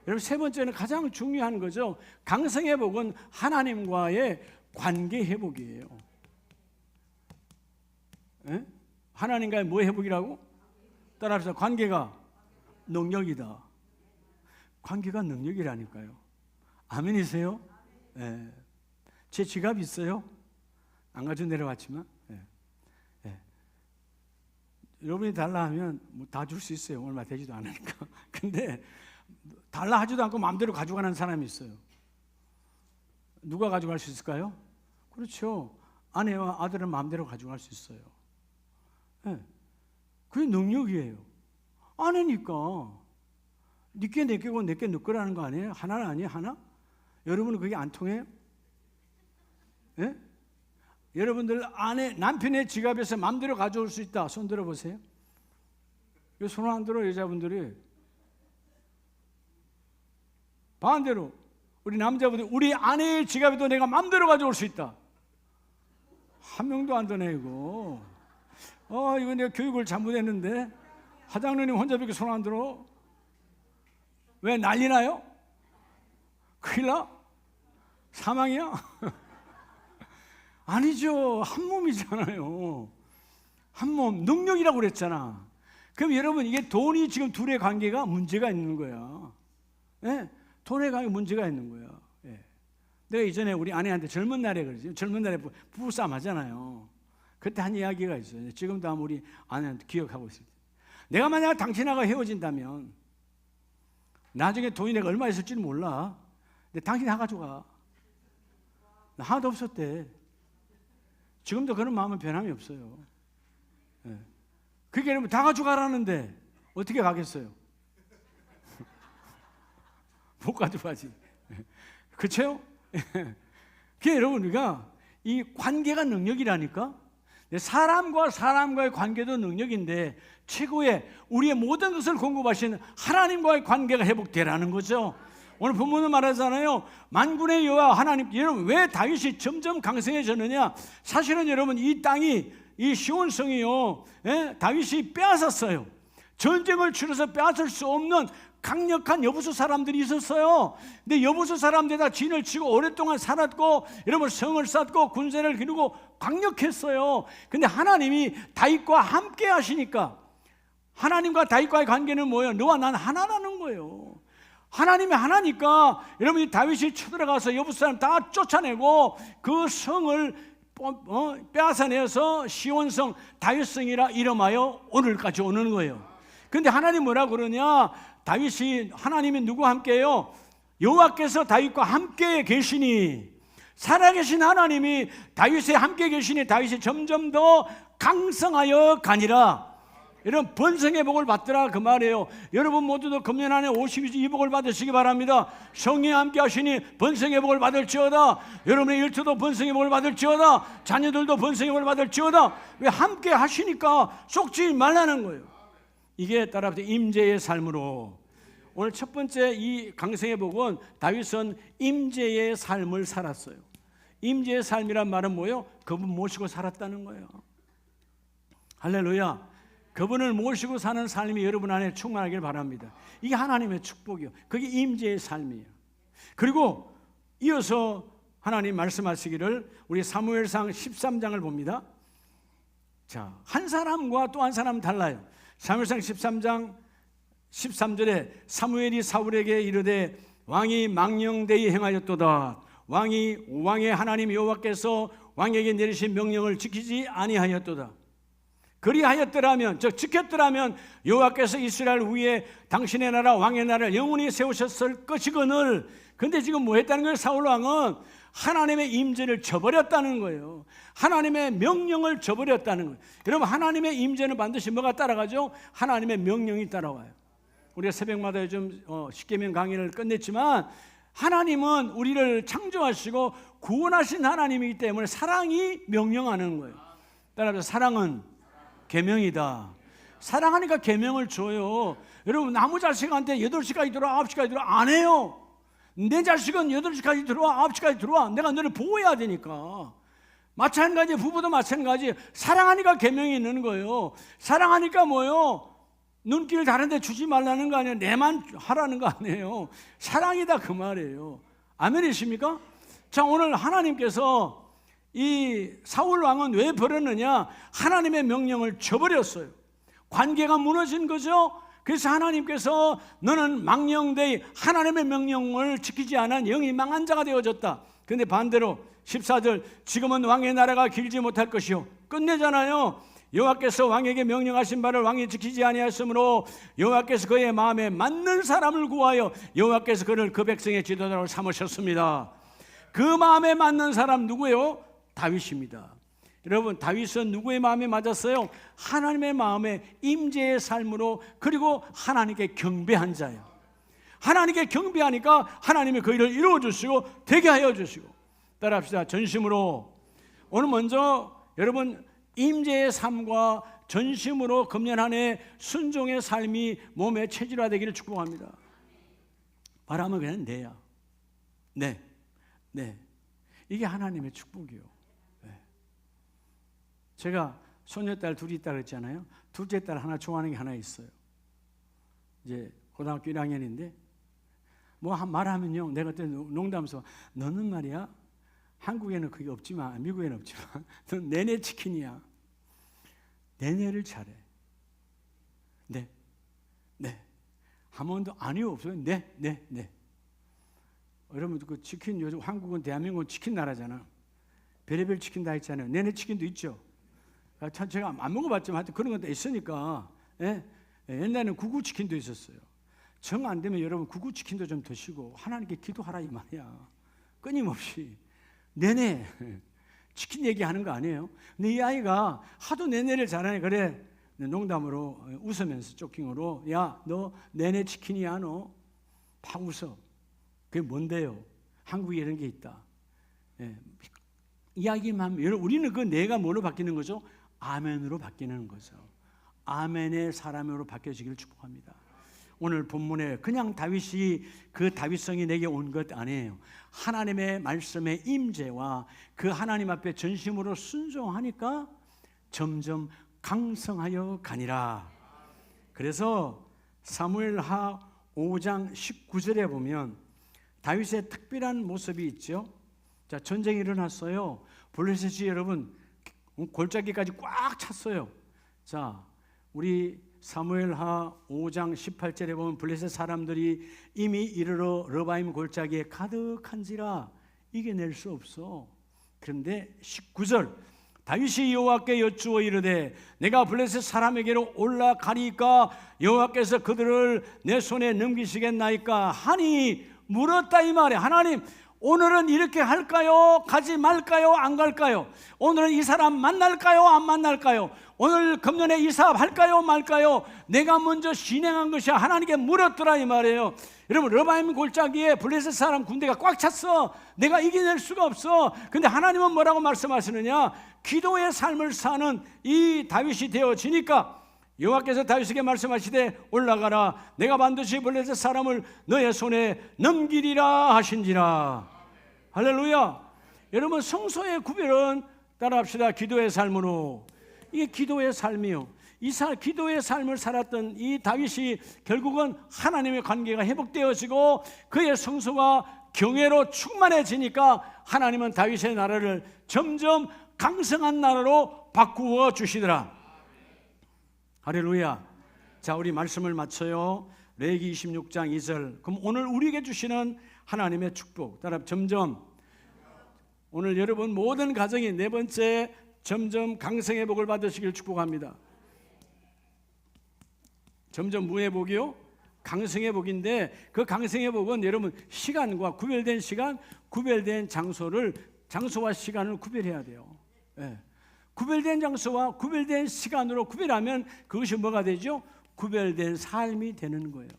여러분 세 번째는 가장 중요한 거죠. 강성의 복은 하나님과의 관계 회복이에요. 에? 하나님과의 뭐 회복이라고? 따라합시다. 관계가 능력이다. 관계가 능력이라니까요. 아멘이세요? 예. 제 지갑 있어요? 안 가지고 내려왔지만, 여러분이 달라 하면 뭐 다 줄 수 있어요. 얼마 되지도 않으니까. 근데 달라 하지도 않고 마음대로 가져가는 사람이 있어요. 누가 가져갈 수 있을까요? 그렇죠. 아내와 아들은 마음대로 가져갈 수 있어요. 그게 능력이에요. 아내니까 니께 내 거고 내게 너 거라는 거 아니에요? 하나는 아니에요? 하나? 여러분은 그게 안 통해요? 예? 여러분들 아내, 남편의 지갑에서 마음대로 가져올 수 있다. 손 들어보세요. 손 안 들어 여자분들이. 반대로 우리 남자분들, 우리 아내의 지갑에도 내가 마음대로 가져올 수 있다. 한 명도 안 드네 이거. 이거 내가 교육을 잘못했는데 화장로님 혼자밖에 손 안 들어. 왜 난리 나요? 큰일 나? 사망이야? 아니죠. 한 몸이잖아요. 한 몸, 능력이라고 그랬잖아. 그럼 여러분, 이게 돈이 지금 둘의 관계가 문제가 있는 거야. 예? 돈의 관계 문제가 있는 거야. 예. 내가 이전에 우리 아내한테 젊은 날에 그러지. 젊은 날에 부부싸움 하잖아요. 그때 한 이야기가 있어요. 지금도 아마 우리 아내한테 기억하고 있을 때. 내가 만약 당신하고 헤어진다면 나중에 돈이 내가 얼마 있을지는 몰라. 근데 당신이 다 가져가. 나 하나도 없었대. 지금도 그런 마음은 변함이 없어요. 예. 그게 여러분 다 가져가라는데 어떻게 가겠어요? 못 가져가지. 그렇죠? 그게 여러분 우리가 이 관계가 능력이라니까. 사람과 사람과의 관계도 능력인데 최고의 우리의 모든 것을 공급하시는 하나님과의 관계가 회복되라는 거죠. 오늘 본문은 말하잖아요. 만군의 여호와 하나님. 여러분 왜 다윗이 점점 강성해졌느냐? 사실은 여러분 이 땅이, 이 시온성이요, 다윗이 빼앗았어요. 전쟁을 치러서 빼앗을 수 없는 강력한 여부수 사람들이 있었어요. 근데 여부수 사람들에다 진을 치고 오랫동안 살았고, 여러분 성을 쌓고 군세를 기르고 강력했어요. 근데 하나님이 다윗과 함께 하시니까, 하나님과 다윗과의 관계는 뭐예요? 너와 난 하나라는 거예요. 하나님이 하나니까 여러분이 다윗이 쳐들어가서 여부수 사람 다 쫓아내고 그 성을 빼앗아내서 시온성 다윗성이라 이름하여 오늘까지 오는 거예요. 근데 하나님 뭐라 그러냐? 다윗이, 하나님이 누구와 함께해요? 여호와께서 다윗과 함께 계시니 살아계신 하나님이 다윗에 함께 계시니 다윗이 점점 더 강성하여 가니라. 이런 번성의 복을 받더라 그 말이에요. 여러분 모두도 금년 안에 52주 이 복을 받으시기 바랍니다. 성령이 함께 하시니 번성의 복을 받을지어다. 여러분의 일터도 번성의 복을 받을지어다. 자녀들도 번성의 복을 받을지어다. 왜 함께 하시니까 속지 말라는 거예요. 이게 따라서 임재의 삶으로. 오늘 첫 번째 이 강성의 복은 다윗은 임재의 삶을 살았어요. 임재의 삶이란 말은 뭐예요? 그분 모시고 살았다는 거예요. 할렐루야. 그분을 모시고 사는 삶이 여러분 안에 충만하길 바랍니다. 이게 하나님의 축복이요. 그게 임재의 삶이에요. 그리고 이어서 하나님 말씀하시기를 우리 사무엘상 13장을 봅니다. 자, 한 사람과 또 한 사람은 달라요. 사무엘상 13장 13절에 사무엘이 사울에게 이르되 왕이 망령되이 행하였도다. 왕의 하나님 여호와께서 왕에게 내리신 명령을 지키지 아니하였도다. 그리하였더라면, 즉 지켰더라면 여호와께서 이스라엘 위에 당신의 나라 왕의 나라를 영원히 세우셨을 것이거늘. 근데 지금 뭐 했다는 거예요? 사울 왕은 하나님의 임재를 저버렸다는 거예요. 하나님의 명령을 저버렸다는 거예요. 여러분, 하나님의 임재는 반드시 뭐가 따라가죠? 하나님의 명령이 따라와요. 우리가 새벽마다 요즘 십계명 강의를 끝냈지만 하나님은 우리를 창조하시고 구원하신 하나님이기 때문에 사랑이 명령하는 거예요. 따라서 사랑은 계명이다. 사랑하니까 계명을 줘요. 여러분, 나무 자식한테 8시까지 들어와 9시까지 들어와 안 해요. 내 자식은 8시까지 들어와 9시까지 들어와. 내가 너를 보호해야 되니까. 마찬가지, 부부도 마찬가지. 사랑하니까 계명이 있는 거예요. 사랑하니까 뭐요? 눈길 다른 데 주지 말라는 거 아니에요. 내만 하라는 거 아니에요. 사랑이다 그 말이에요. 아멘이십니까? 자, 오늘 하나님께서 이 사울 왕은 왜 버렸느냐? 하나님의 명령을 저버렸어요. 관계가 무너진 거죠. 그래서 하나님께서 너는 망령되이 하나님의 명령을 지키지 않은 영이 망한 자가 되어졌다. 그런데 반대로 14절 지금은 왕의 나라가 길지 못할 것이요. 끝내잖아요. 여호와께서 왕에게 명령하신 바를 왕이 지키지 아니하였으므로 여호와께서 그의 마음에 맞는 사람을 구하여 여호와께서 그를 그 백성의 지도자로 삼으셨습니다. 그 마음에 맞는 사람 누구예요? 다윗입니다. 여러분, 다윗은 누구의 마음에 맞았어요? 하나님의 마음에 임재의 삶으로, 그리고 하나님께 경배한 자예요. 하나님께 경배하니까 하나님이 그 일을 이루어 주시고 되게 하여 주시고. 따라합시다. 전심으로. 오늘 먼저 여러분 임재의 삶과 전심으로 금년 한 해 순종의 삶이 몸에 체질화되기를 축복합니다. 바람은 그냥 내야. 네. 이게 하나님의 축복이요. 제가 손녀딸 둘이 있다 그랬잖아요. 둘째 딸 하나 좋아하는 게 하나 있어요. 이제 고등학교 1학년인데 뭐 말하면요, 내가 그때 농담해서 너는 말이야 한국에는 그게 없지만 미국에는 없지만 넌 내내 치킨이야. 내내를 잘해. 네. 한 번도 아니요 없어요. 네. 여러분 그 치킨, 요즘 한국은 대한민국은 치킨 나라잖아. 별의별 치킨 다 있잖아요. 내내 치킨도 있죠. 제가 안 먹어봤지만 하여튼 그런 것도 있으니까. 옛날에는 구구치킨도 있었어요. 정 안 되면 여러분 구구치킨도 좀 드시고 하나님께 기도하라 이 말이야. 끊임없이 내내 치킨 얘기하는 거 아니에요. 근데 이 아이가 하도 내내를 잘하네. 그래 농담으로 웃으면서 조킹으로 야 너 내내 치킨이야 너. 막 웃어. 그게 뭔데요? 한국에 이런 게 있다. 이야기만 하면 우리는 그 내가 뭐로 바뀌는 거죠? 아멘으로 바뀌는 거죠. 아멘의 사람으로 바뀌어지기를 축복합니다. 오늘 본문에 그냥 다윗이 그 다윗성이 내게 온 것 아니에요. 하나님의 말씀의 임재와 그 하나님 앞에 전심으로 순종하니까 점점 강성하여 가니라. 그래서 사무엘하 5장 19절에 보면 다윗의 특별한 모습이 있죠. 자, 전쟁이 일어났어요. 블레셋이 여러분 골짜기까지 꽉 찼어요. 자, 우리 사무엘하 5장 18절에 보면 블레셋 사람들이 이미 이르러 러바임 골짜기에 가득한지라 이겨낼 수 없어. 그런데 19절 다윗이 여호와께 여쭈어 이르되 내가 블레셋 사람에게로 올라가리까 여호와께서 그들을 내 손에 넘기시겠나이까 하니 물었다 이 말이야. 하나님 오늘은 이렇게 할까요? 가지 말까요? 안 갈까요? 오늘은 이 사람 만날까요? 안 만날까요? 오늘 금년에 이 사업 할까요? 말까요? 내가 먼저 진행한 것이 하나님께 물었더라 이 말이에요. 여러분, 러바임 골짜기에 블레셋 사람 군대가 꽉 찼어. 내가 이겨낼 수가 없어. 근데 하나님은 뭐라고 말씀하시느냐? 기도의 삶을 사는 이 다윗이 되어지니까 여호와께서 다윗에게 말씀하시되 올라가라, 내가 반드시 블레셋 사람을 너의 손에 넘기리라 하신지라. 할렐루야. 여러분, 성소의 구별은 따라합시다. 기도의 삶으로. 이게 기도의 삶이요. 기도의 삶을 살았던 이 다윗이 결국은 하나님의 관계가 회복되어지고 그의 성소가 경외로 충만해지니까 하나님은 다윗의 나라를 점점 강성한 나라로 바꾸어 주시더라. 할렐루야. 자, 우리 말씀을 마쳐요. 레위기 26장 2절. 그럼 오늘 우리에게 주시는 하나님의 축복, 따라 점점, 오늘 여러분 모든 가정이 네 번째, 점점 강성의 복을 받으시길 축복합니다. 점점 무의 복이요? 강성의 복인데, 그 강성의 복은 여러분 시간과 구별된 시간, 구별된 장소와 시간을 구별해야 돼요. 네. 구별된 장소와 구별된 시간으로 구별하면 그것이 뭐가 되죠? 구별된 삶이 되는 거예요.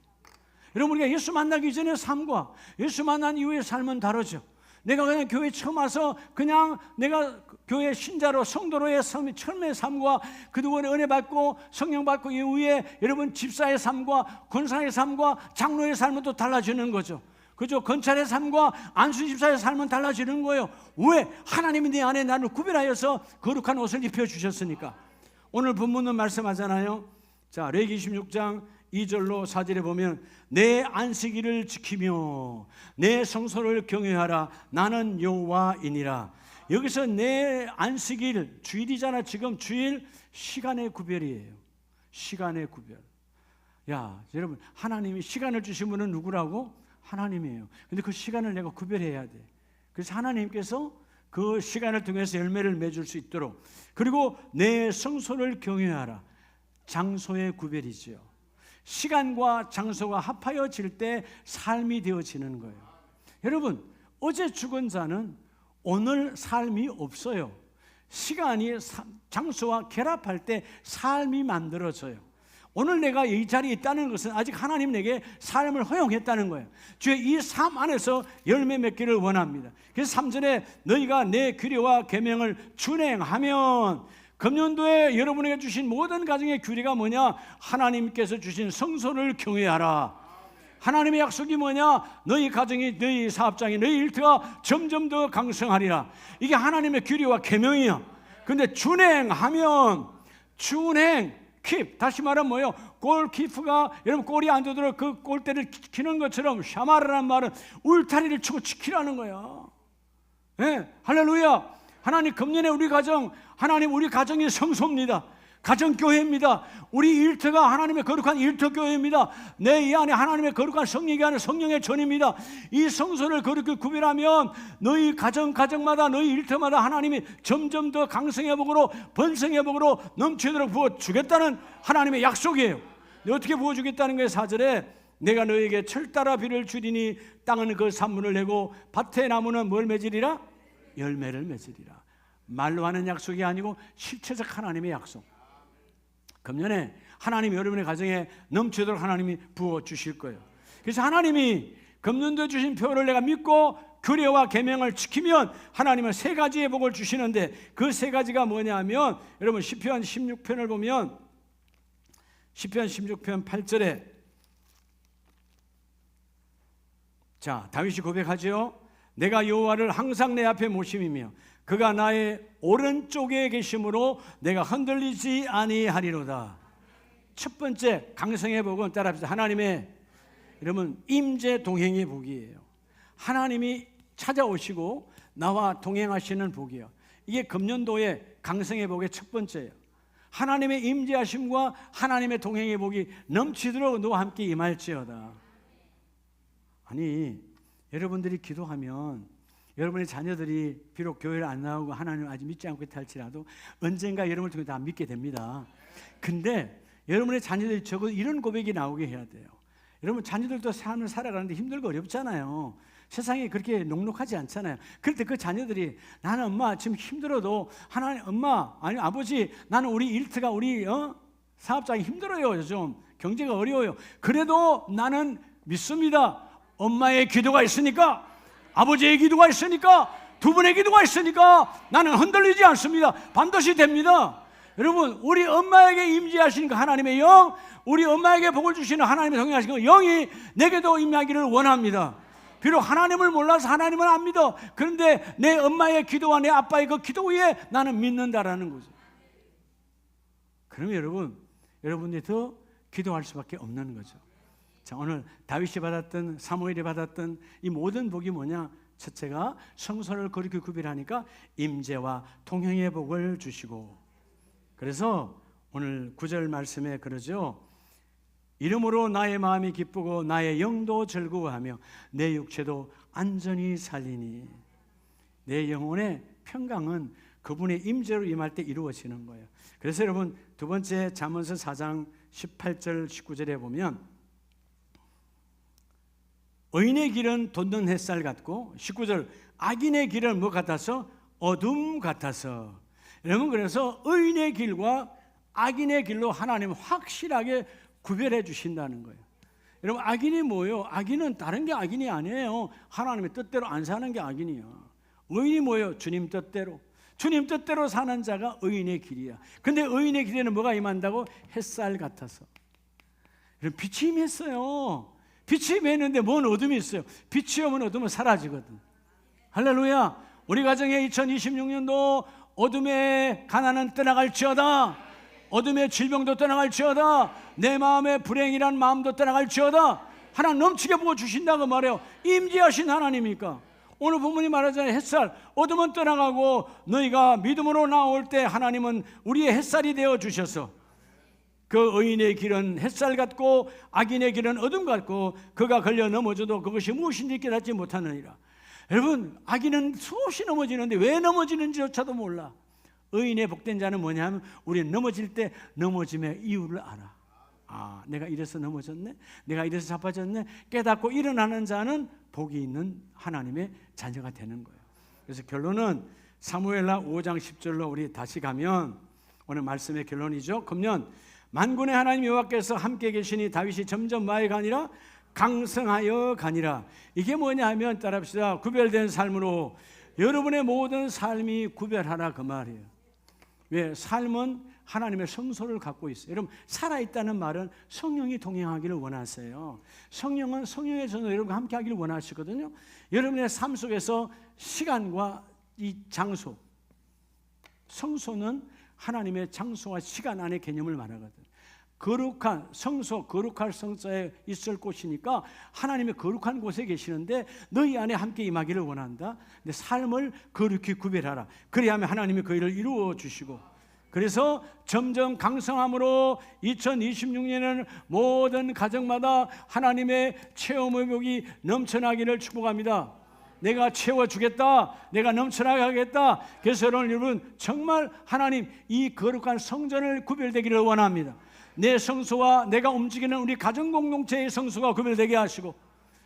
여러분, 우리가 예수 만나기 전의 삶과 예수 만난 이후의 삶은 다르죠. 내가 그냥 교회 처음 와서 그냥 내가 교회 신자로 성도로의 처음의 삶과 그동안에 은혜 받고 성령 받고 이후에 여러분 집사의 삶과 권사의 삶과 장로의 삶은 또 달라지는 거죠. 그죠? 건찰의 삶과 안수 집사의 삶은 달라지는 거예요. 왜? 하나님이 내 안에 나를 구별하여서 거룩한 옷을 입혀주셨으니까. 오늘 본문은 말씀하잖아요. 자, 레위기 26장 2절로 4절에 보면 내 안식일을 지키며 내 성소를 경외하라, 나는 여호와이니라. 여기서 내 안식일, 주일이잖아. 지금 주일, 시간의 구별이에요. 시간의 구별. 야, 여러분, 하나님이 시간을 주신 분은 누구라고? 하나님이에요. 근데 그 시간을 내가 구별해야 돼. 그래서 하나님께서 그 시간을 통해서 열매를 맺을 수 있도록. 그리고 내 성소를 경외하라. 장소의 구별이지요. 시간과 장소가 합하여질 때 삶이 되어지는 거예요. 여러분, 어제 죽은 자는 오늘 삶이 없어요. 시간이 장소와 결합할 때 삶이 만들어져요. 오늘 내가 이 자리에 있다는 것은 아직 하나님 내게 삶을 허용했다는 거예요. 주의 이 삶 안에서 열매 맺기를 원합니다. 그래서 3절에 너희가 내 규례와 계명을 준행하면, 금년도에 여러분에게 주신 모든 가정의 규례가 뭐냐? 하나님께서 주신 성소를 경외하라. 하나님의 약속이 뭐냐? 너희 가정이, 너희 사업장이, 너희 일터가 점점 더 강성하리라. 이게 하나님의 규례와 계명이야. 근데 준행하면, 킵, 다시 말하면 뭐예요? 골키퍼가 여러분 골이 안 되도록 그 골대를 키는 것처럼 샤마르라는 말은 울타리를 치고 지키라는 거야. 네, 할렐루야. 하나님, 금년에 우리 가정, 하나님 우리 가정이 성소입니다. 가정교회입니다. 우리 일터가 하나님의 거룩한 일터교회입니다. 내 이 안에 하나님의 거룩한 성령이 안에 성령의 전입니다. 이 성소를 거룩히 구별하면 너희 가정마다, 너희 일터마다 하나님이 점점 더 강성의 복으로, 번성의 복으로 넘치도록 부어주겠다는 하나님의 약속이에요. 어떻게 부어주겠다는 거예요? 4절에 내가 너에게 철 따라 비를 주리니 땅은 그 산물을 내고 밭의 나무는 뭘 맺으리라? 열매를 맺으리라. 말로 하는 약속이 아니고 실체적 하나님의 약속. 금년에 하나님이 여러분의 가정에 넘치도록 하나님이 부어주실 거예요. 그래서 하나님이 금년도에 주신 표를 내가 믿고 규례와 계명을 지키면 하나님은 세 가지의 복을 주시는데, 그 세 가지가 뭐냐면, 여러분 시편 16편을 보면 시편 16편 8절에 자, 다윗이 고백하죠. 내가 여호와를 항상 내 앞에 모심이며 그가 나의 오른쪽에 계심으로 내가 흔들리지 아니하리로다. 첫 번째 강성의 복은 따라합시다. 하나님의, 여러분, 임재 동행의 복이에요. 하나님이 찾아오시고 나와 동행하시는 복이에요. 이게 금년도의 강성의 복의 첫 번째예요. 하나님의 임재하심과 하나님의 동행의 복이 넘치도록 너와 함께 임할지어다. 아니, 여러분들이 기도하면 여러분의 자녀들이 비록 교회를 안 나오고 하나님을 아직 믿지 않고 있다 할지라도 언젠가 여러분을 통해 다 믿게 됩니다. 근데 여러분의 자녀들이 적어도 이런 고백이 나오게 해야 돼요. 여러분, 자녀들도 삶을 살아가는데 힘들고 어렵잖아요. 세상이 그렇게 녹록하지 않잖아요. 그럴 때 그 자녀들이 나는 엄마 지금 힘들어도 하나님 엄마 아니 아버지 나는 우리 일터가 우리 사업장이 힘들어요. 요즘 경제가 어려워요. 그래도 나는 믿습니다. 엄마의 기도가 있으니까 아버지의 기도가 있으니까 두 분의 기도가 있으니까 나는 흔들리지 않습니다. 반드시 됩니다. 여러분 우리 엄마에게 임재하시는 그 하나님의 영, 우리 엄마에게 복을 주시는 하나님의 동행하시는 그 영이 내게도 임하기를 원합니다. 비록 하나님을 몰라서 하나님을 안 믿어. 그런데 내 엄마의 기도와 내 아빠의 그 기도 위에 나는 믿는다라는 거죠. 그러면 여러분이 더 기도할 수밖에 없는 거죠. 자, 오늘 다윗이 받았던 사무엘이 받았던 이 모든 복이 뭐냐? 첫째가 성소를 그렇게 구별하니까 임재와 통행의 복을 주시고, 그래서 오늘 9절 말씀에 그러죠. 이름으로 나의 마음이 기쁘고 나의 영도 즐거워하며 내 육체도 안전히 살리니. 내 영혼의 평강은 그분의 임재로 임할 때 이루어지는 거예요. 그래서 여러분 두 번째 잠언서 4장 18절 19절에 보면 의인의 길은 돋는 햇살 같고 19절 악인의 길은 뭐 같아서? 어둠 같아서. 여러분 그래서 의인의 길과 악인의 길로 하나님 확실하게 구별해 주신다는 거예요. 여러분 악인이 뭐예요? 악인은 다른 게 악인이 아니에요. 하나님의 뜻대로 안 사는 게 악인이야. 의인이 뭐예요? 주님 뜻대로. 주님 뜻대로 사는 자가 의인의 길이야. 근데 의인의 길에는 뭐가 임한다고? 햇살 같아서. 여러분 빛이 임했어요. 빛이 임했는데 뭔 어둠이 있어요? 빛이 오면 어둠은 사라지거든. 할렐루야. 우리 가정에 2026년도 어둠의 가난은 떠나갈지어다. 어둠의 질병도 떠나갈지어다. 내 마음의 불행이란 마음도 떠나갈지어다. 하나님 넘치게 부어주신다고 말해요. 임재하신 하나님이니까. 오늘 본문이 말하잖아요. 햇살, 어둠은 떠나가고 너희가 믿음으로 나올 때 하나님은 우리의 햇살이 되어 주셔서 그 의인의 길은 햇살 같고 악인의 길은 어둠 같고 그가 걸려 넘어져도 그것이 무엇인지 깨닫지 못하느니라. 여러분 악인은 수없이 넘어지는데 왜 넘어지는지조차도 몰라. 의인의 복된 자는 뭐냐면 우리는 넘어질 때 넘어짐의 이유를 알아. 아, 내가 이래서 넘어졌네, 내가 이래서 자빠졌네 깨닫고 일어나는 자는 복이 있는 하나님의 자녀가 되는 거예요. 그래서 결론은 사무엘하 5장 10절로 우리 다시 가면 오늘 말씀의 결론이죠. 그러면 만군의 하나님 여호와께서 함께 계시니 다윗이 점점 뭐에 가니라? 강성하여 가니라. 이게 뭐냐 하면 따라합시다. 구별된 삶으로 여러분의 모든 삶이 구별하라 그 말이에요. 왜? 삶은 하나님의 성소를 갖고 있어요. 여러분 살아있다는 말은 성령이 동행하기를 원하세요. 성령은 성령의 전도 여러분과 함께 하기를 원하시거든요. 여러분의 삶 속에서 시간과 이 장소, 성소는 하나님의 장소와 시간 안의 개념을 말하거든. 거룩한 성소, 거룩할 성소에 있을 곳이니까 하나님의 거룩한 곳에 계시는데 너희 안에 함께 임하기를 원한다. 근데 삶을 거룩히 구별하라. 그래야만 하나님이 그 일을 이루어 주시고, 그래서 점점 강성함으로 2026년에는 모든 가정마다 하나님의 체험의 복이 넘쳐나기를 축복합니다. 내가 채워주겠다, 내가 넘쳐나게 하겠다. 그래서 여러분 정말 하나님 이 거룩한 성전을 구별되기를 원합니다. 내 성소와 내가 움직이는 우리 가정 공동체의 성소가 구별되게 하시고,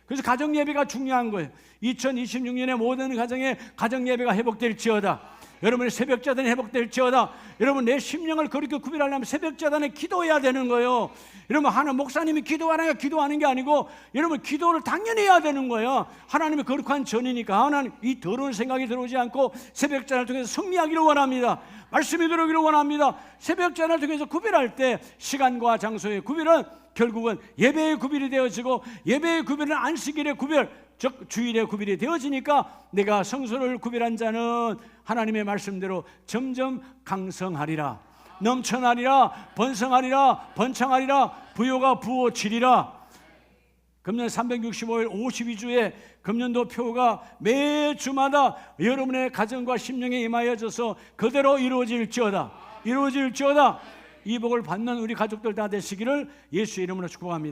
그래서 가정 예배가 중요한 거예요. 2026년에 모든 가정에 가정 예배가 회복될지어다. 여러분의 새벽자단이 회복될지어다. 여러분 내 심령을 그렇게 구별하려면 새벽자단에 기도해야 되는 거예요. 여러분 하나 목사님이 기도하니까 기도하는 게 아니고 여러분 기도를 당연히 해야 되는 거예요. 하나님의 거룩한 전이니까 하나님 이 더러운 생각이 들어오지 않고 새벽자단을 통해서 승리하기를 원합니다. 말씀이 들어오기를 원합니다. 새벽자단을 통해서 구별할 때 시간과 장소의 구별은 결국은 예배의 구별이 되어지고, 예배의 구별은 안식일의 구별, 즉 주일의 구별이 되어지니까 내가 성소를 구별한 자는 하나님의 말씀대로 점점 강성하리라, 넘쳐나리라, 번성하리라, 번창하리라, 부요가 부어지리라. 금년 365일 52주에 금년도 표가 매 주마다 여러분의 가정과 심령에 임하여져서 그대로 이루어질지어다. 이루어질지어다. 이 복을 받는 우리 가족들 다 되시기를 예수의 이름으로 축복합니다.